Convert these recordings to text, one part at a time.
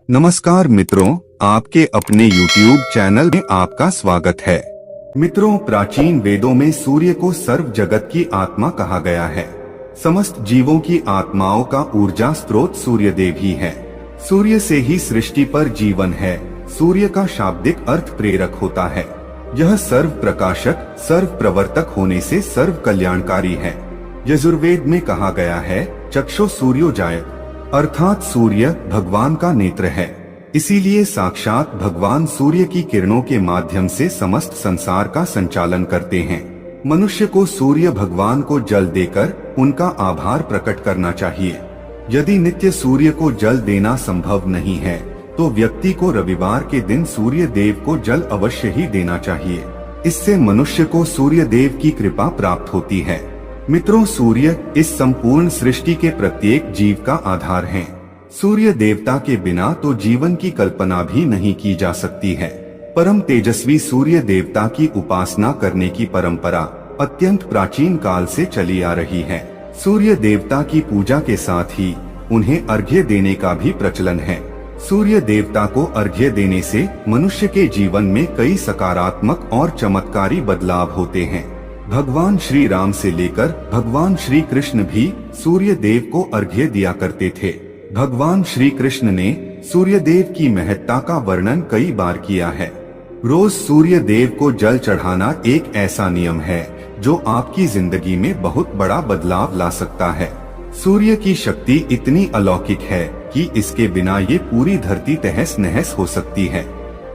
नमस्कार मित्रों, आपके अपने YouTube चैनल में आपका स्वागत है। मित्रों, प्राचीन वेदों में सूर्य को सर्व जगत की आत्मा कहा गया है। समस्त जीवों की आत्माओं का ऊर्जा स्रोत सूर्य देव ही है। सूर्य से ही सृष्टि पर जीवन है। सूर्य का शाब्दिक अर्थ प्रेरक होता है। यह सर्व प्रकाशक, सर्व प्रवर्तक होने से सर्व कल्याणकारी है। यजुर्वेद में कहा गया है, चक्षु सूर्योजायत, अर्थात सूर्य भगवान का नेत्र है। इसीलिए साक्षात भगवान सूर्य की किरणों के माध्यम से समस्त संसार का संचालन करते हैं। मनुष्य को सूर्य भगवान को जल देकर उनका आभार प्रकट करना चाहिए। यदि नित्य सूर्य को जल देना संभव नहीं है तो व्यक्ति को रविवार के दिन सूर्य देव को जल अवश्य ही देना चाहिए। इससे मनुष्य को सूर्य देव की कृपा प्राप्त होती है। मित्रों, सूर्य इस संपूर्ण सृष्टि के प्रत्येक जीव का आधार है। सूर्य देवता के बिना तो जीवन की कल्पना भी नहीं की जा सकती है। परम तेजस्वी सूर्य देवता की उपासना करने की परंपरा अत्यंत प्राचीन काल से चली आ रही है। सूर्य देवता की पूजा के साथ ही उन्हें अर्घ्य देने का भी प्रचलन है। सूर्य देवता को अर्घ्य देने से मनुष्य के जीवन में कई सकारात्मक और चमत्कारी बदलाव होते हैं। भगवान श्री राम से लेकर भगवान श्री कृष्ण भी सूर्य देव को अर्घ्य दिया करते थे। भगवान श्री कृष्ण ने सूर्य देव की महत्ता का वर्णन कई बार किया है। रोज सूर्य देव को जल चढ़ाना एक ऐसा नियम है जो आपकी जिंदगी में बहुत बड़ा बदलाव ला सकता है। सूर्य की शक्ति इतनी अलौकिक है कि इसके बिना ये पूरी धरती तहस नहस हो सकती है।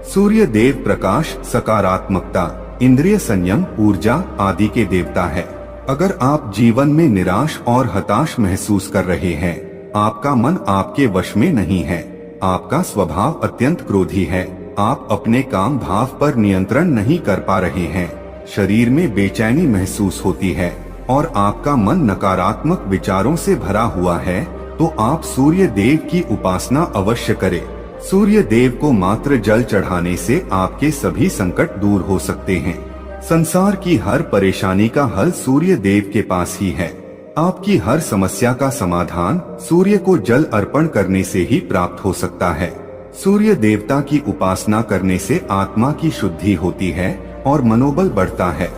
सूर्य देव प्रकाश, सकारात्मकता, इंद्रिय संयम, ऊर्जा आदि के देवता है। अगर आप जीवन में निराश और हताश महसूस कर रहे हैं, आपका मन आपके वश में नहीं है, आपका स्वभाव अत्यंत क्रोधी है, आप अपने काम भाव पर नियंत्रण नहीं कर पा रहे हैं, शरीर में बेचैनी महसूस होती है और आपका मन नकारात्मक विचारों से भरा हुआ है, तो आप सूर्य देव की उपासना अवश्य करें। सूर्य देव को मात्र जल चढ़ाने से आपके सभी संकट दूर हो सकते हैं। संसार की हर परेशानी का हल सूर्य देव के पास ही है। आपकी हर समस्या का समाधान सूर्य को जल अर्पण करने से ही प्राप्त हो सकता है। सूर्य देवता की उपासना करने से आत्मा की शुद्धि होती है और मनोबल बढ़ता है।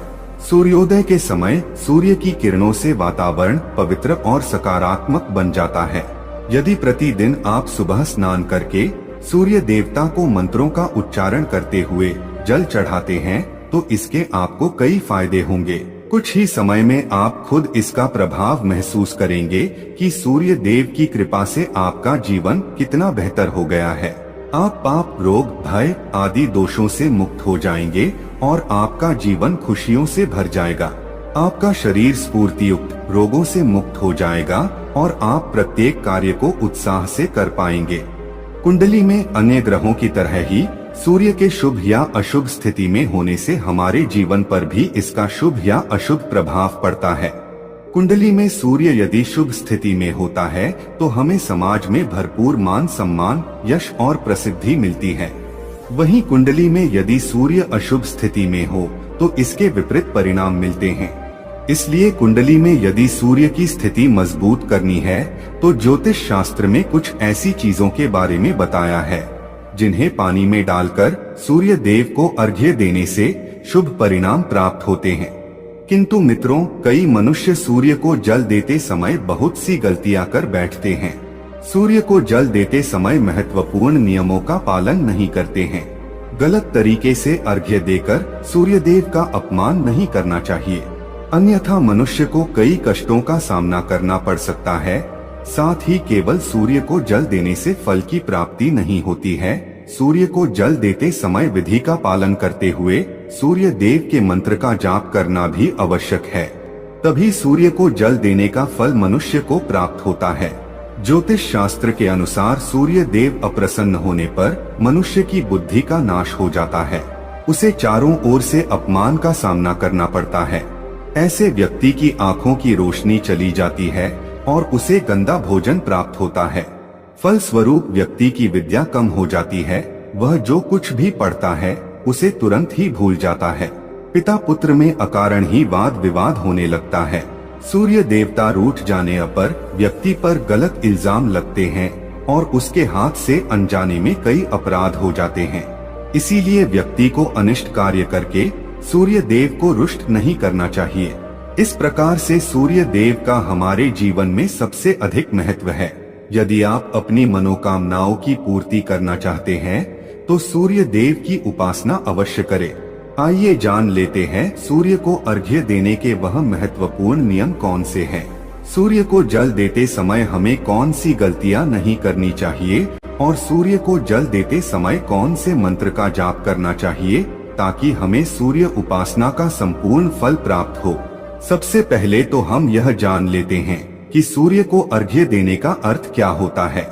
सूर्योदय के समय सूर्य की किरणों से वातावरण पवित्र और सकारात्मक बन जाता है। यदि प्रतिदिन आप सुबह स्नान करके सूर्य देवता को मंत्रों का उच्चारण करते हुए जल चढ़ाते हैं तो इसके आपको कई फायदे होंगे। कुछ ही समय में आप खुद इसका प्रभाव महसूस करेंगे कि सूर्य देव की कृपा से आपका जीवन कितना बेहतर हो गया है। आप पाप, रोग, भय आदि दोषों से मुक्त हो जाएंगे और आपका जीवन खुशियों से भर जाएगा। आपका शरीर स्फूर्ति युक्त, रोगों से मुक्त हो जाएगा और आप प्रत्येक कार्य को उत्साह से कर पाएंगे। कुंडली में अन्य ग्रहों की तरह ही सूर्य के शुभ या अशुभ स्थिति में होने से हमारे जीवन पर भी इसका शुभ या अशुभ प्रभाव पड़ता है। कुंडली में सूर्य यदि शुभ स्थिति में होता है तो हमें समाज में भरपूर मान सम्मान, यश और प्रसिद्धि मिलती है। वहीं कुंडली में यदि सूर्य अशुभ स्थिति में हो तो इसके विपरीत परिणाम मिलते हैं। इसलिए कुंडली में यदि सूर्य की स्थिति मजबूत करनी है तो ज्योतिष शास्त्र में कुछ ऐसी चीजों के बारे में बताया है जिन्हें पानी में डालकर सूर्य देव को अर्घ्य देने से शुभ परिणाम प्राप्त होते हैं। किंतु मित्रों, कई मनुष्य सूर्य को जल देते समय बहुत सी गलतियां कर बैठते हैं। सूर्य को जल देते समय महत्वपूर्ण नियमों का पालन नहीं करते हैं। गलत तरीके से अर्घ्य देकर सूर्य देव का अपमान नहीं करना चाहिए, अन्यथा मनुष्य को कई कष्टों का सामना करना पड़ सकता है। साथ ही केवल सूर्य को जल देने से फल की प्राप्ति नहीं होती है। सूर्य को जल देते समय विधि का पालन करते हुए सूर्य देव के मंत्र का जाप करना भी आवश्यक है। तभी सूर्य को जल देने का फल मनुष्य को प्राप्त होता है। ज्योतिष शास्त्र के अनुसार सूर्य देव अप्रसन्न होने पर मनुष्य की बुद्धि का नाश हो जाता है। उसे चारों ओर से अपमान का सामना करना पड़ता है। ऐसे व्यक्ति की आंखों की रोशनी चली जाती है और उसे गंदा भोजन प्राप्त होता है। फल स्वरूप व्यक्ति की विद्या कम हो जाती है। वह जो कुछ भी पढ़ता है उसे तुरंत ही भूल जाता है। पिता पुत्र में अकारण ही वाद विवाद होने लगता है। सूर्य देवता रूठ जाने पर व्यक्ति पर गलत इल्जाम लगते हैं और उसके हाथ से अनजाने में कई अपराध हो जाते हैं। इसीलिए व्यक्ति को अनिष्ट कार्य करके सूर्य देव को रुष्ट नहीं करना चाहिए। इस प्रकार से सूर्य देव का हमारे जीवन में सबसे अधिक महत्व है। यदि आप अपनी मनोकामनाओं की पूर्ति करना चाहते हैं तो सूर्य देव की उपासना अवश्य करें। आइए जान लेते हैं सूर्य को अर्घ्य देने के वह महत्वपूर्ण नियम कौन से हैं। सूर्य को जल देते समय हमें कौन सी गलतियां नहीं करनी चाहिए और सूर्य को जल देते समय कौन से मंत्र का जाप करना चाहिए ताकि हमें सूर्य उपासना का संपूर्ण फल प्राप्त हो। सबसे पहले तो हम यह जान लेते हैं कि सूर्य को अर्घ्य देने का अर्थ क्या होता है।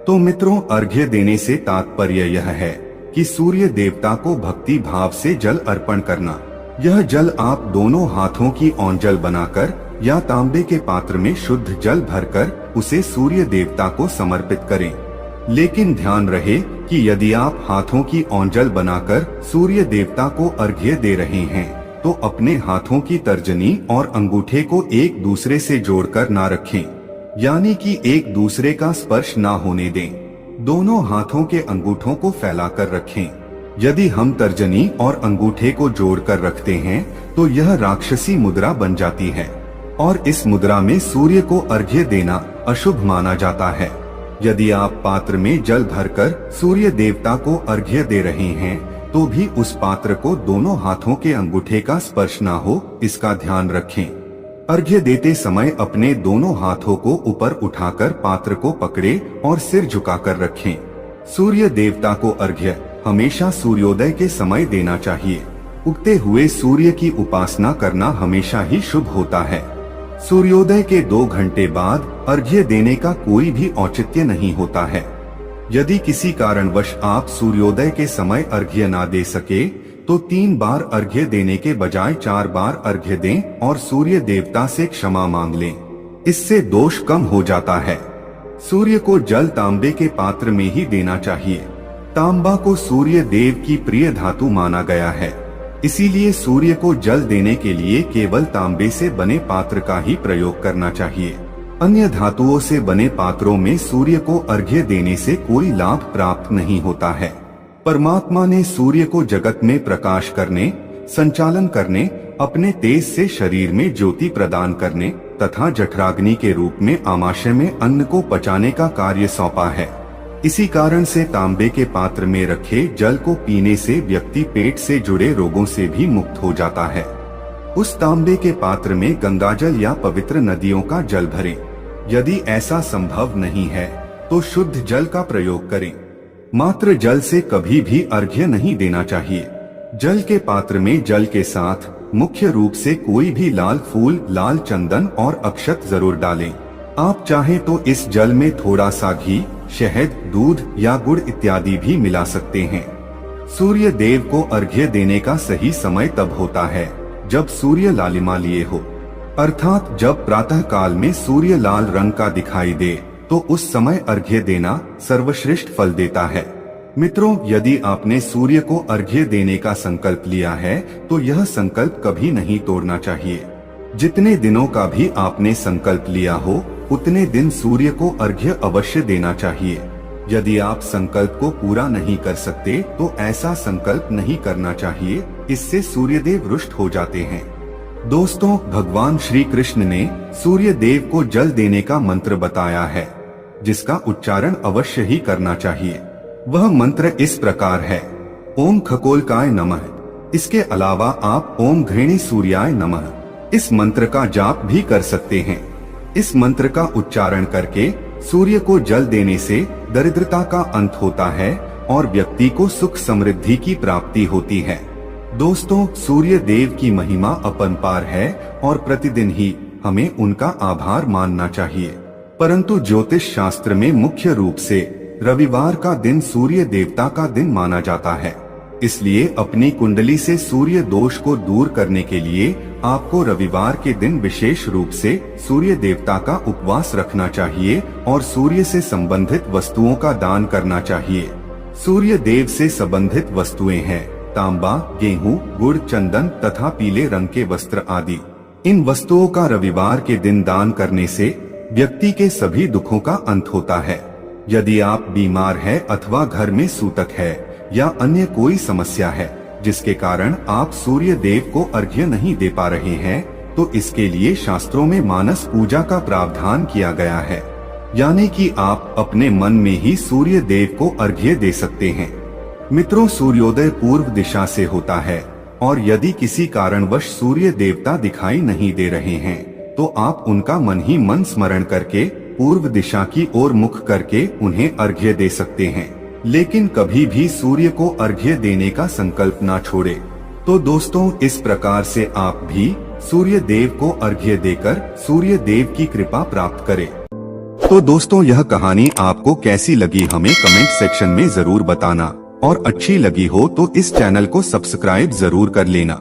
तो मित्रों, अर्घ्य देने से तात्पर्य यह है कि सूर्य देवता को भक्ति भाव से जल अर्पण करना। यह जल आप दोनों हाथों की ओंजल बनाकर या तांबे के पात्र में शुद्ध जल भरकर उसे सूर्य देवता को समर्पित करें। लेकिन ध्यान रहे कि यदि आप हाथों की ओंजल बनाकर सूर्य देवता को अर्घ्य दे रहे हैं तो अपने हाथों की तर्जनी और अंगूठे को एक दूसरे से जोड़कर ना रखें, यानी कि एक दूसरे का स्पर्श ना होने दें। दोनों हाथों के अंगूठों को फैलाकर रखें। यदि हम तर्जनी और अंगूठे को जोड़कर रखते हैं तो यह राक्षसी मुद्रा बन जाती है और इस मुद्रा में सूर्य को अर्घ्य देना अशुभ माना जाता है। यदि आप पात्र में जल भरकर सूर्य देवता को अर्घ्य दे रहे हैं तो भी उस पात्र को दोनों हाथों के अंगूठे का स्पर्श ना हो, इसका ध्यान रखें। अर्घ्य देते समय अपने दोनों हाथों को ऊपर उठाकर पात्र को पकड़े और सिर झुकाकर रखें। सूर्य देवता को अर्घ्य हमेशा सूर्योदय के समय देना चाहिए। उगते हुए सूर्य की उपासना करना हमेशा ही शुभ होता है। सूर्योदय के 2 घंटे बाद अर्घ्य देने का कोई भी औचित्य नहीं होता है। यदि किसी कारणवश आप सूर्योदय के समय अर्घ्य ना दे सके तो 3 बार अर्घ्य देने के बजाय 4 बार अर्घ्य दें और सूर्य देवता से क्षमा मांग लें। इससे दोष कम हो जाता है। सूर्य को जल तांबे के पात्र में ही देना चाहिए। तांबा को सूर्य देव की प्रिय धातु माना गया है, इसीलिए सूर्य को जल देने के लिए केवल तांबे से बने पात्र का ही प्रयोग करना चाहिए। अन्य धातुओं से बने पात्रों में सूर्य को अर्घ्य देने से कोई लाभ प्राप्त नहीं होता है। परमात्मा ने सूर्य को जगत में प्रकाश करने, संचालन करने, अपने तेज से शरीर में ज्योति प्रदान करने तथा जठराग्नि के रूप में आमाशय में अन्न को पचाने का कार्य सौंपा है। इसी कारण से तांबे के पात्र में रखे जल को पीने से व्यक्ति पेट से जुड़े रोगों से भी मुक्त हो जाता है। उस तांबे के पात्र में गंगाजल या पवित्र नदियों का जल भरें। यदि ऐसा संभव नहीं है तो शुद्ध जल का प्रयोग करें। मात्र जल से कभी भी अर्घ्य नहीं देना चाहिए। जल के पात्र में जल के साथ मुख्य रूप से कोई भी लाल फूल, लाल चंदन और अक्षत जरूर डालें। आप चाहें तो इस जल में थोड़ा सा घी, शहद, दूध या गुड़ इत्यादि भी मिला सकते हैं। सूर्य देव को अर्घ्य देने का सही समय तब होता है जब सूर्य लालिमा लिए हो, अर्थात जब प्रातः काल में सूर्य लाल रंग का दिखाई दे तो उस समय अर्घ्य देना सर्वश्रेष्ठ फल देता है। मित्रों, यदि आपने सूर्य को अर्घ्य देने का संकल्प लिया है तो यह संकल्प कभी नहीं तोड़ना चाहिए। जितने दिनों का भी आपने संकल्प लिया हो उतने दिन सूर्य को अर्घ्य अवश्य देना चाहिए। यदि आप संकल्प को पूरा नहीं कर सकते तो ऐसा संकल्प नहीं करना चाहिए, इससे सूर्यदेव रुष्ट हो जाते हैं। दोस्तों, भगवान श्री कृष्ण ने सूर्य देव को जल देने का मंत्र बताया है जिसका उच्चारण अवश्य ही करना चाहिए। वह मंत्र इस प्रकार है: ओम खगोलकाय नमः। इसके अलावा आप ओम घृणी सूर्याय नमः इस मंत्र का जाप भी कर सकते हैं। इस मंत्र का उच्चारण करके सूर्य को जल देने से दरिद्रता का अंत होता है और व्यक्ति को सुख समृद्धि की प्राप्ति होती है। दोस्तों, सूर्य देव की महिमा अपरंपार है और प्रतिदिन ही हमें उनका आभार मानना चाहिए। परंतु ज्योतिष शास्त्र में मुख्य रूप से रविवार का दिन सूर्य देवता का दिन माना जाता है। इसलिए अपनी कुंडली से सूर्य दोष को दूर करने के लिए आपको रविवार के दिन विशेष रूप से सूर्य देवता का उपवास रखना चाहिए और सूर्य से संबंधित वस्तुओं का दान करना चाहिए। सूर्य देव से संबंधित वस्तुएं हैं तांबा, गेहूं, गुड़, चंदन तथा पीले रंग के वस्त्र आदि। इन वस्तुओं का रविवार के दिन दान करने से व्यक्ति के सभी दुखों का अंत होता है। यदि आप बीमार है अथवा घर में सूतक है या अन्य कोई समस्या है जिसके कारण आप सूर्य देव को अर्घ्य नहीं दे पा रहे हैं, तो इसके लिए शास्त्रों में मानस पूजा का प्रावधान किया गया है, यानी कि आप अपने मन में ही सूर्य देव को अर्घ्य दे सकते हैं। मित्रों, सूर्योदय पूर्व दिशा से होता है और यदि किसी कारणवश सूर्य देवता दिखाई नहीं दे रहे हैं तो आप उनका मन ही मन स्मरण करके पूर्व दिशा की ओर मुख करके उन्हें अर्घ्य दे सकते हैं, लेकिन कभी भी सूर्य को अर्घ्य देने का संकल्प ना छोड़े। तो दोस्तों, इस प्रकार से आप भी सूर्य देव को अर्घ्य देकर सूर्य देव की कृपा प्राप्त करें। तो दोस्तों, यह कहानी आपको कैसी लगी हमें कमेंट सेक्शन में जरूर बताना, और अच्छी लगी हो तो इस चैनल को सब्सक्राइब जरूर कर लेना।